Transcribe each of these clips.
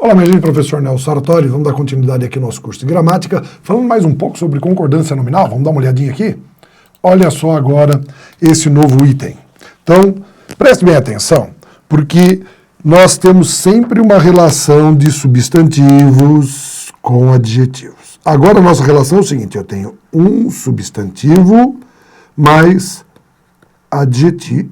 Olá, minha gente, professor Nelson Sartori. Vamos dar continuidade aqui ao nosso curso de gramática, falando mais um pouco sobre concordância nominal. Vamos dar uma olhadinha aqui? Olha só agora esse novo item. Então, preste bem atenção, porque nós temos sempre uma relação de substantivos com adjetivos. Agora a nossa relação é o seguinte, eu tenho um substantivo mais adjetivos.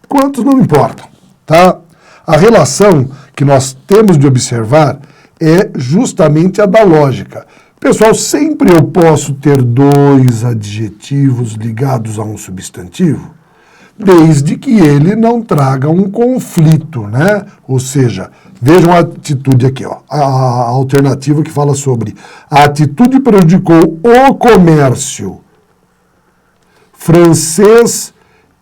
Quantos não importam, tá? A relação que nós temos de observar é justamente a da lógica. Pessoal, sempre eu posso ter dois adjetivos ligados a um substantivo, desde que ele não traga um conflito, né? Ou seja, vejam a atitude aqui, ó, a alternativa que fala sobre a atitude prejudicou o comércio francês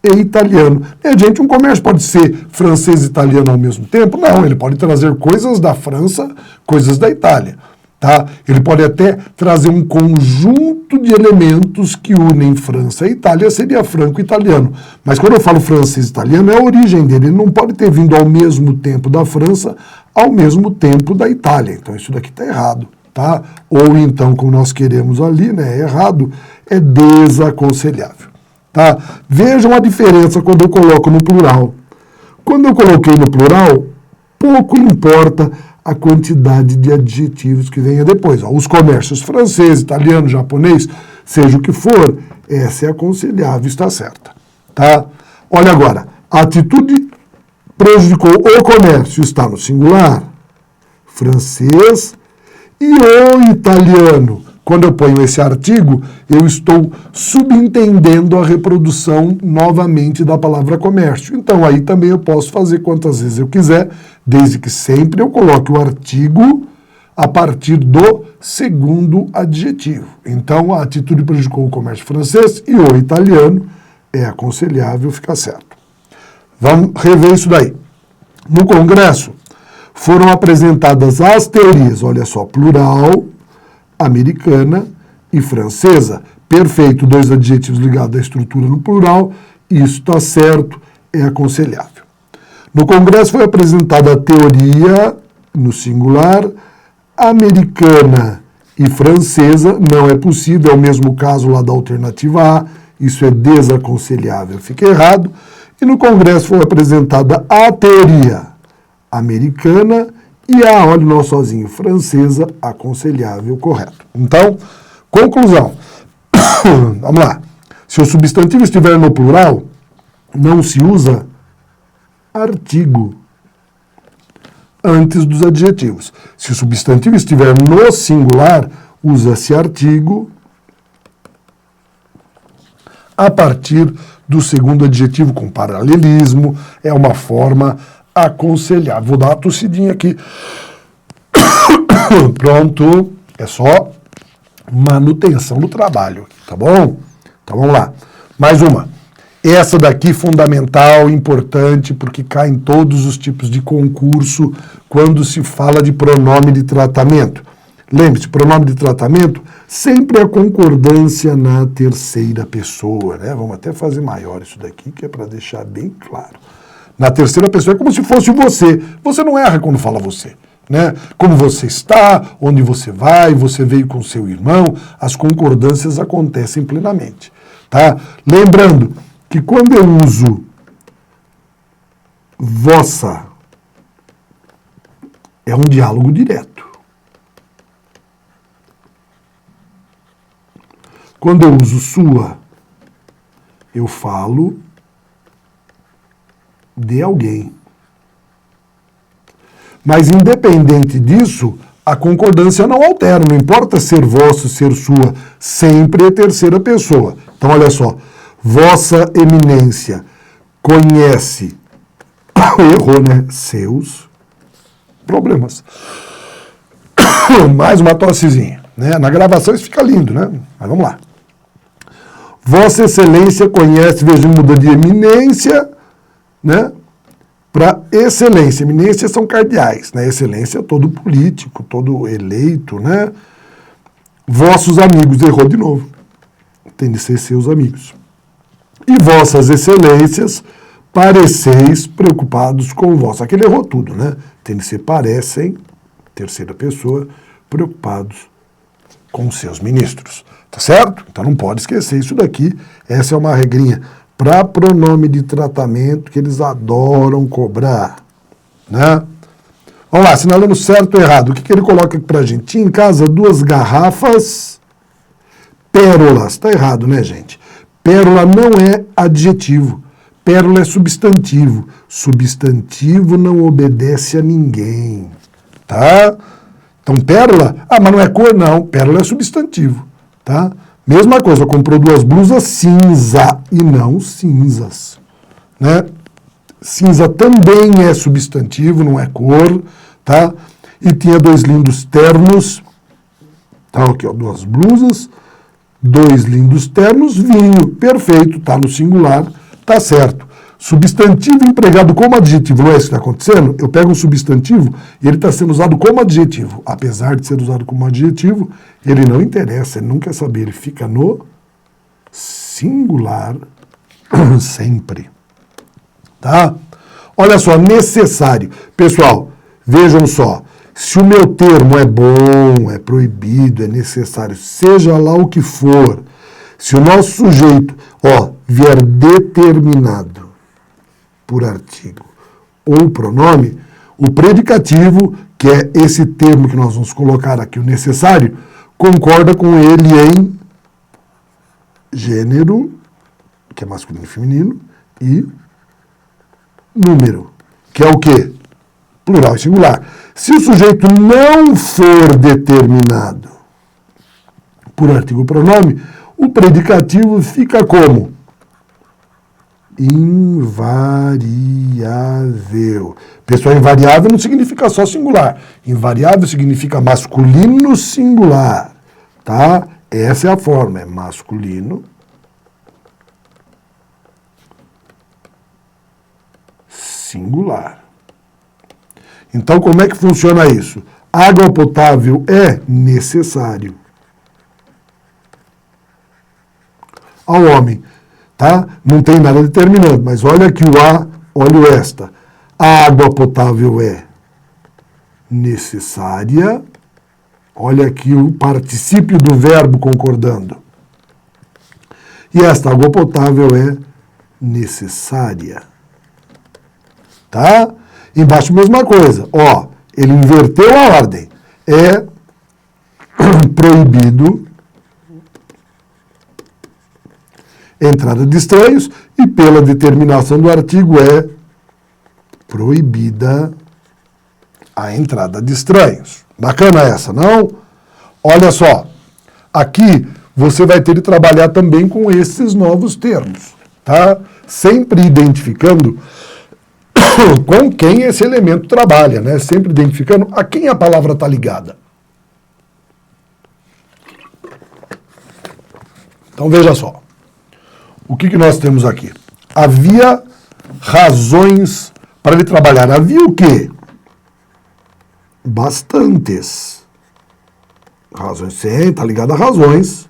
e italiano. Gente, um comércio pode ser francês e italiano ao mesmo tempo? Não, ele pode trazer coisas da França, coisas da Itália. Tá? Ele pode até trazer um conjunto de elementos que unem França e Itália, seria franco-italiano. Mas quando eu falo francês e italiano, é a origem dele. Ele não pode ter vindo ao mesmo tempo da França, ao mesmo tempo da Itália. Então isso daqui está errado. Tá? Ou então, como nós queremos ali, né, errado, é desaconselhável. Tá? Vejam a diferença quando eu coloco no plural. Quando eu coloquei no plural, pouco importa a quantidade de adjetivos que venha depois. Ó, os comércios francês, italiano, japonês, seja o que for, essa é aconselhável, está certa. Tá? Olha agora, a atitude prejudicou o comércio, está no singular, francês e o italiano. Quando eu ponho esse artigo, eu estou subentendendo a reprodução novamente da palavra comércio. Então, aí também eu posso fazer quantas vezes eu quiser, desde que sempre eu coloque o artigo a partir do segundo adjetivo. Então, a atitude prejudicou o comércio francês e o italiano, é aconselhável ficar certo. Vamos rever isso daí. No Congresso, foram apresentadas as teorias, olha só, plural, americana e francesa. Perfeito, dois adjetivos ligados à estrutura no plural, isso está certo, é aconselhável. No Congresso foi apresentada a teoria, no singular, americana e francesa, não é possível, é o mesmo caso lá da alternativa A, isso é desaconselhável, fica errado. E no Congresso foi apresentada a teoria americana e a, olha o nó sozinho, francesa, aconselhável, correto. Então, conclusão. Vamos lá. Se o substantivo estiver no plural, não se usa artigo antes dos adjetivos. Se o substantivo estiver no singular, usa-se artigo a partir do segundo adjetivo com paralelismo. É uma forma aconselhável. Vou dar uma tossidinha aqui. Pronto. É só manutenção do trabalho. Tá bom? Então vamos lá. Mais uma. Essa daqui fundamental, importante, porque cai em todos os tipos de concurso quando se fala de pronome de tratamento. Lembre-se, pronome de tratamento sempre é concordância na terceira pessoa, né? Vamos até fazer maior isso daqui, que é para deixar bem claro. Na terceira pessoa é como se fosse você. Você não erra quando fala você, né? Como você está, onde você vai, você veio com seu irmão, as concordâncias acontecem plenamente, tá? Lembrando que quando eu uso vossa, é um diálogo direto. Quando eu uso sua, eu falo de alguém. Mas, independente disso, a concordância não altera. Não importa ser vosso, ser sua, sempre é terceira pessoa. Então, olha só. Vossa eminência conhece, errou, né? Seus problemas. Mais uma tossezinha, né? Na gravação isso fica lindo, né? Mas vamos lá. Vossa excelência conhece, veja, muda de eminência, né, para excelência. Eminências são cardeais, né? Excelência é todo político, todo eleito, né? Vossos amigos, errou de novo. Tem de ser seus amigos. E vossas excelências pareceis preocupados com vós. Aqui ele errou tudo, né? Tem que ser parecem, terceira pessoa, preocupados com seus ministros. Tá certo? Então não pode esquecer isso daqui. Essa é uma regrinha para pronome de tratamento que eles adoram cobrar, né? Vamos lá, assinalando certo ou errado. O que ele coloca aqui pra gente? Tinha em casa 2 garrafas pérolas. Tá errado, né, gente? Pérola não é adjetivo. Pérola é substantivo. Substantivo não obedece a ninguém, tá? Então, pérola, mas não é cor, não. Pérola é substantivo, tá? Mesma coisa, comprou 2 blusas cinza e não cinzas, né? Cinza também é substantivo, não é cor, tá? E tinha 2 lindos ternos, tá? Aqui, ó, 2 blusas, 2 lindos ternos, vinho, perfeito, tá no singular, tá certo. Substantivo empregado como adjetivo, não é isso que está acontecendo? Eu pego um substantivo e ele está sendo usado como adjetivo. Apesar de ser usado como adjetivo, ele não interessa, ele não quer saber, ele fica no singular sempre. Tá? Olha só, necessário. Pessoal, vejam só, se o meu termo é bom, é proibido, é necessário, seja lá o que for, se o nosso sujeito, vier determinado por artigo ou pronome, o predicativo, que é esse termo que nós vamos colocar aqui, o necessário, concorda com ele em gênero, que é masculino e feminino, e número, que é o quê? Plural e singular. Se o sujeito não for determinado por artigo ou pronome, o predicativo fica como? Invariável. Pessoal, invariável não significa só singular. Invariável significa masculino singular, tá? Essa é a forma, é masculino singular. Então, como é que funciona isso? Água potável é necessário ao homem, tá? Não tem nada determinante, mas olha aqui o A, olha o esta. A água potável é necessária. Olha aqui o particípio do verbo concordando. E esta água potável é necessária. Tá? Embaixo, mesma coisa. Ele inverteu a ordem. É proibido entrada de estranhos e, pela determinação do artigo, é proibida a entrada de estranhos. Bacana essa, não? Olha só, aqui você vai ter que trabalhar também com esses novos termos, tá? Sempre identificando com quem esse elemento trabalha, né? Sempre identificando a quem a palavra está ligada. Então, veja só. O que nós temos aqui? Havia razões para ele trabalhar. Havia o quê? Bastantes. Razões, sim, está ligado a razões.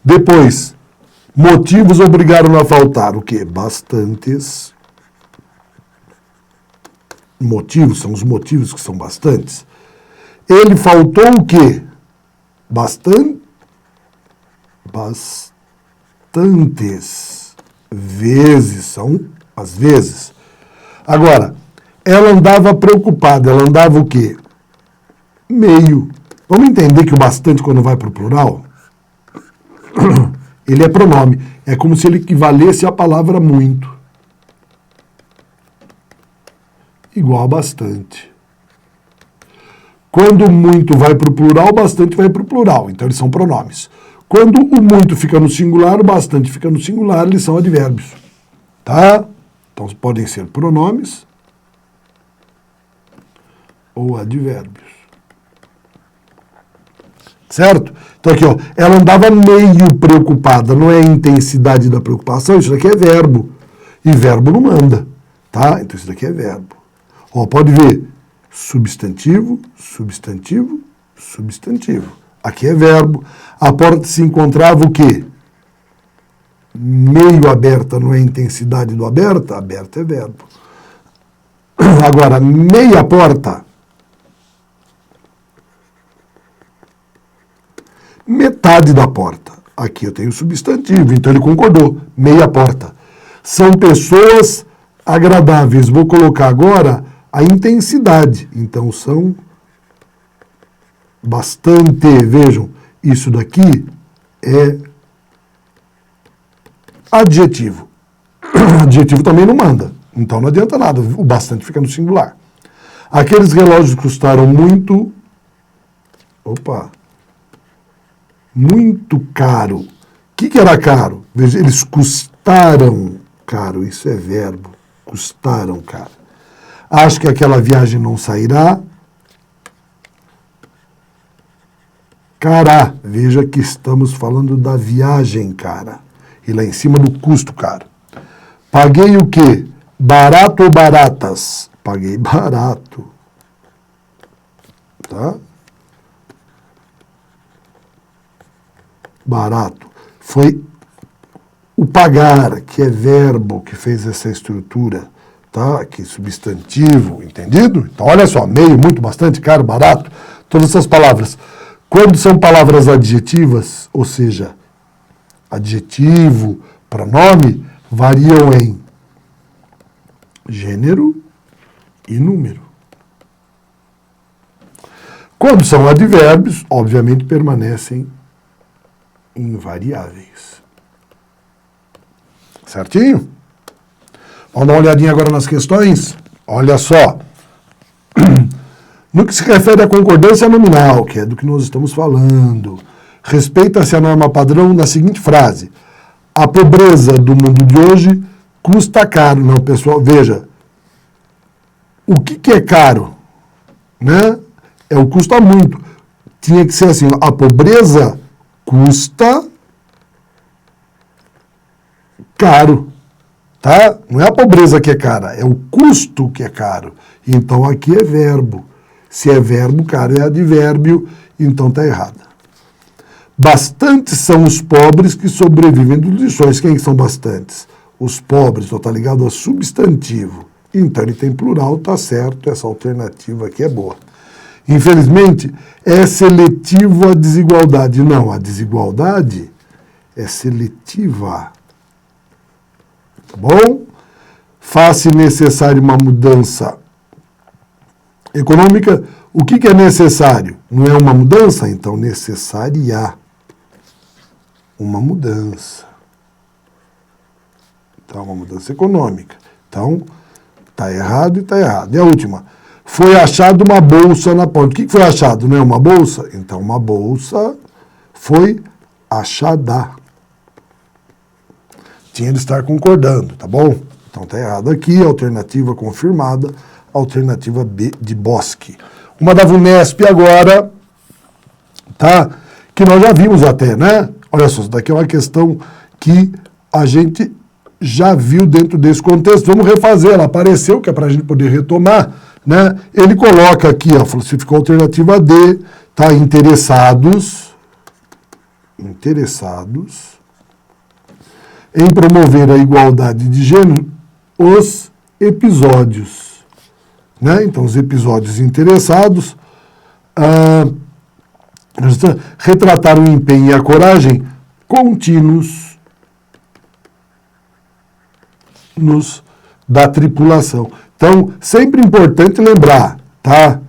Depois, motivos obrigaram a faltar. O quê? Bastantes. Motivos, são os motivos que são bastantes. Ele faltou o quê? Bastantes vezes, são as vezes. Agora, ela andava preocupada, ela andava o quê? Meio. Vamos entender que o bastante, quando vai para o plural, ele é pronome. É como se ele equivalesse à palavra muito. Igual a bastante. Quando o muito vai para o plural, o bastante vai para o plural. Então, eles são pronomes. Quando o muito fica no singular, o bastante fica no singular, eles são advérbios. Tá? Então, podem ser pronomes ou advérbios. Certo? Então, aqui, ela andava meio preocupada, não é a intensidade da preocupação, isso daqui é verbo. E verbo não manda. Tá? Então, isso daqui é verbo. Pode ver, substantivo, substantivo, substantivo. Aqui é verbo. A porta se encontrava o quê? meio aberta não é intensidade do aberta? Aberta é verbo. Agora, meia porta, metade da porta. Aqui eu tenho substantivo, então ele concordou. Meia porta. São pessoas agradáveis. Vou colocar agora a intensidade. Então são bastante. Vejam, isso daqui é adjetivo. Adjetivo também não manda. Então não adianta nada. O bastante fica no singular. Aqueles relógios custaram muito. Muito caro. O que era caro? Veja, eles custaram caro. Isso é verbo. Custaram caro. Acho que aquela viagem não sairá cara. Veja que estamos falando da viagem cara. E lá em cima do custo caro. Paguei o quê? Barato ou baratas? Paguei barato. Tá? Barato. Foi o pagar, que é verbo, que fez essa estrutura, tá? Que substantivo, entendido? Então, olha só, meio, muito, bastante, caro, barato, todas essas palavras. Quando são palavras adjetivas, ou seja, adjetivo, pronome, variam em gênero e número. Quando são advérbios, obviamente permanecem invariáveis. Certinho? Vamos dar uma olhadinha agora nas questões? Olha só. No que se refere à concordância nominal, que é do que nós estamos falando, respeita-se a norma padrão na seguinte frase: a pobreza do mundo de hoje custa caro. Não, pessoal, veja. O que é caro? Né? É o custa muito. Tinha que ser assim, a pobreza custa caro, tá? Não é a pobreza que é cara, é o custo que é caro. Então aqui é verbo. Se é verbo, caro é advérbio, então tá errado. Bastantes são os pobres que sobrevivem dos lições. Quem são bastantes? Os pobres, só tá ligado a substantivo. Então ele tem plural, tá certo, essa alternativa aqui é boa. Infelizmente, é seletivo a desigualdade. Não, a desigualdade é seletiva. Tá bom? Faz-se necessário uma mudança econômica. O que é necessário? Não é uma mudança? Então, necessária uma mudança. Então, uma mudança econômica. Então, tá errado e tá errado. E a última. Foi achado uma bolsa na porta. O que foi achado? Não é uma bolsa? Então, uma bolsa foi achada. Tinha de estar concordando, tá bom? Então, tá errado aqui. Alternativa confirmada. Alternativa B de Bosque. Uma da VUNESP agora, tá? Que nós já vimos até, né? Olha só, isso daqui é uma questão que a gente já viu dentro desse contexto. Vamos refazer. Ela apareceu, que é para a gente poder retomar. Né? Ele coloca aqui, ó, falsificou a alternativa D, tá? Interessados em promover a igualdade de gênero, os episódios. Né? Então, os episódios interessados retratar o empenho e a coragem contínuos da tripulação. Então, sempre importante lembrar, tá?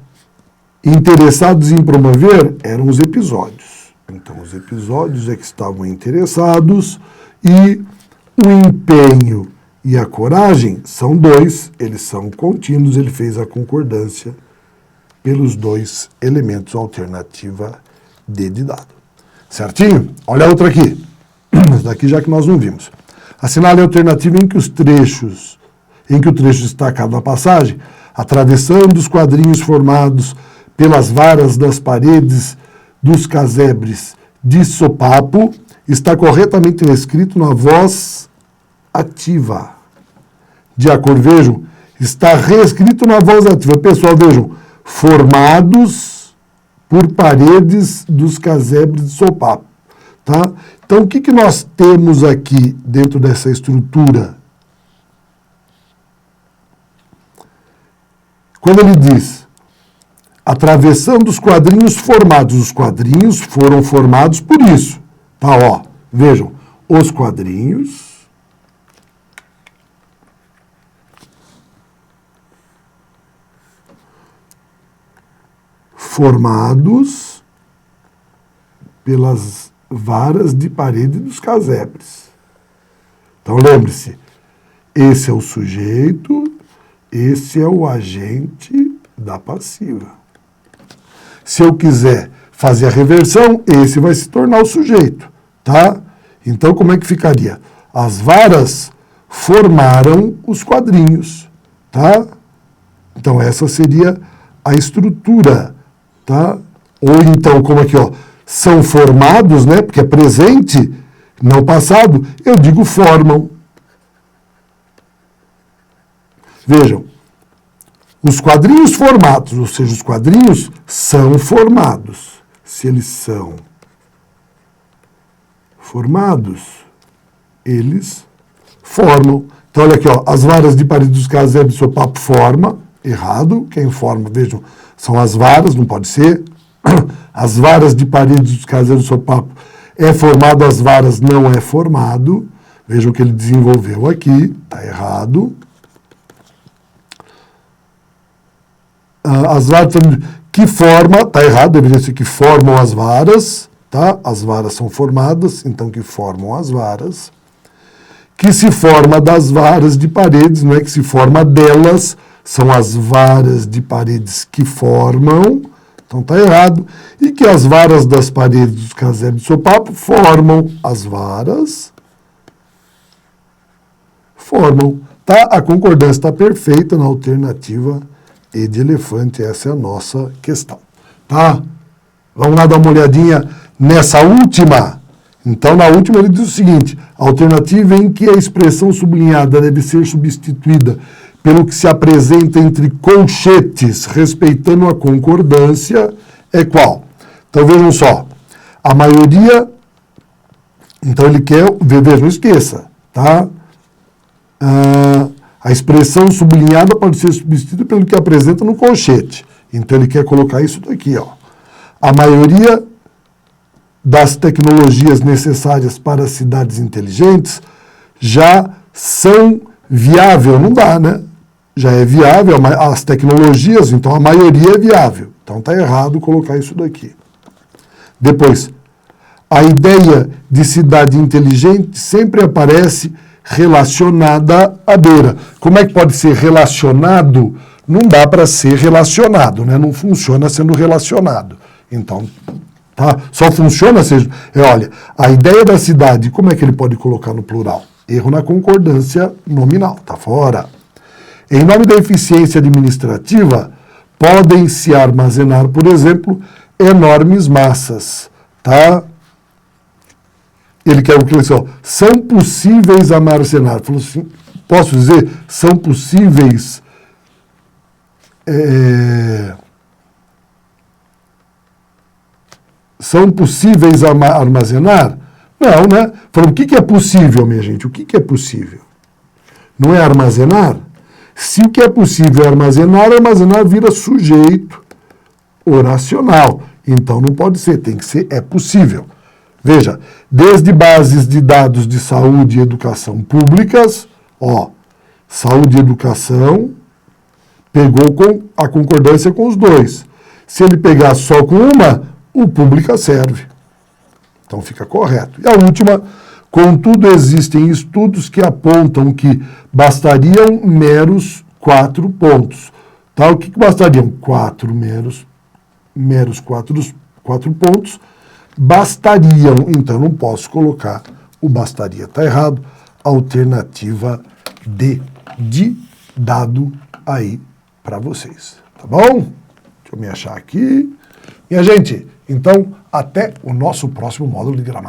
Interessados em promover eram os episódios. Então, os episódios é que estavam interessados e o empenho e a coragem são dois, eles são contínuos, ele fez a concordância pelos dois elementos, alternativa D de dado. Certinho? Olha a outra aqui. Essa daqui já que nós não vimos. Assinale a alternativa em que o trecho destacado na passagem, atravessando os quadrinhos formados pelas varas das paredes dos casebres de sopapo, está corretamente escrito na voz ativa. De acordo, vejam, está reescrito na voz ativa. Pessoal, vejam, formados por paredes dos casebres de sopapo. Tá? Então, o que nós temos aqui dentro dessa estrutura? Quando ele diz, atravessando os quadrinhos foram formados por isso. Tá, ó, vejam, os quadrinhos formados pelas varas de parede dos casebres. Então, lembre-se, esse é o sujeito, esse é o agente da passiva. Se eu quiser fazer a reversão, esse vai se tornar o sujeito, tá? Então, como é que ficaria? As varas formaram os quadrinhos, tá? Então, essa seria a estrutura, tá? Ou então, como aqui, ó, são formados, né? Porque é presente, não passado, eu digo formam. Vejam, os quadrinhos formados, ou seja, os quadrinhos são formados. Se eles são formados, eles formam. Então, olha aqui, ó, as varas de parede dos casebres do seu papo forma, errado, quem forma, vejam, são as varas, não pode ser. As varas de parede dos casebres do seu papo é formado, as varas não é formado. Vejam o que ele desenvolveu aqui, está errado. As varas que forma, está errado, deveria ser que formam as varas, tá? As varas são formadas, então que formam as varas. Que se forma das varas de paredes, não é que se forma delas, são as varas de paredes que formam, então está errado. E que as varas das paredes dos casebres do seu papo formam as varas, formam, tá? A concordância está perfeita na alternativa E de elefante, essa é a nossa questão, tá? Vamos lá dar uma olhadinha nessa última. Então, na última ele diz o seguinte, a alternativa em que a expressão sublinhada deve ser substituída pelo que se apresenta entre colchetes, respeitando a concordância, é qual? Então, vejam só, a maioria, então ele quer, vejam, não esqueça, tá? A expressão sublinhada pode ser substituída pelo que apresenta no colchete. Então, ele quer colocar isso daqui, ó. A maioria das tecnologias necessárias para cidades inteligentes já são viáveis. Não dá, né? Já é viável as tecnologias, então a maioria é viável. Então, está errado colocar isso daqui. Depois, a ideia de cidade inteligente sempre aparece relacionada à beira. Como é que pode ser relacionado? Não dá para ser relacionado, né? Não funciona sendo relacionado. Então, tá? Só funciona, olha, a ideia da cidade, como é que ele pode colocar no plural? Erro na concordância nominal, tá fora. Em nome da eficiência administrativa, podem se armazenar, por exemplo, enormes massas, tá? Ele quer o que ele disse, ó, são possíveis armazenar. Falou assim, posso dizer, são possíveis armazenar? Não, né? Falou, o que é possível, minha gente? O que é possível? Não é armazenar? Se o que é possível armazenar vira sujeito oracional. Então não pode ser, tem que ser é possível. Veja, desde bases de dados de saúde e educação públicas, ó, saúde e educação, pegou com a concordância com os dois. Se ele pegar só com uma, o pública serve. Então fica correto. E a última, contudo, existem estudos que apontam que bastariam meros 4 pontos. Tá? O que bastariam? 4 quatro pontos bastariam. Então, não posso colocar o bastaria. Está errado. Alternativa D de dado aí para vocês. Tá bom? Deixa eu me achar aqui. Minha gente, então, até o nosso próximo módulo de gramática.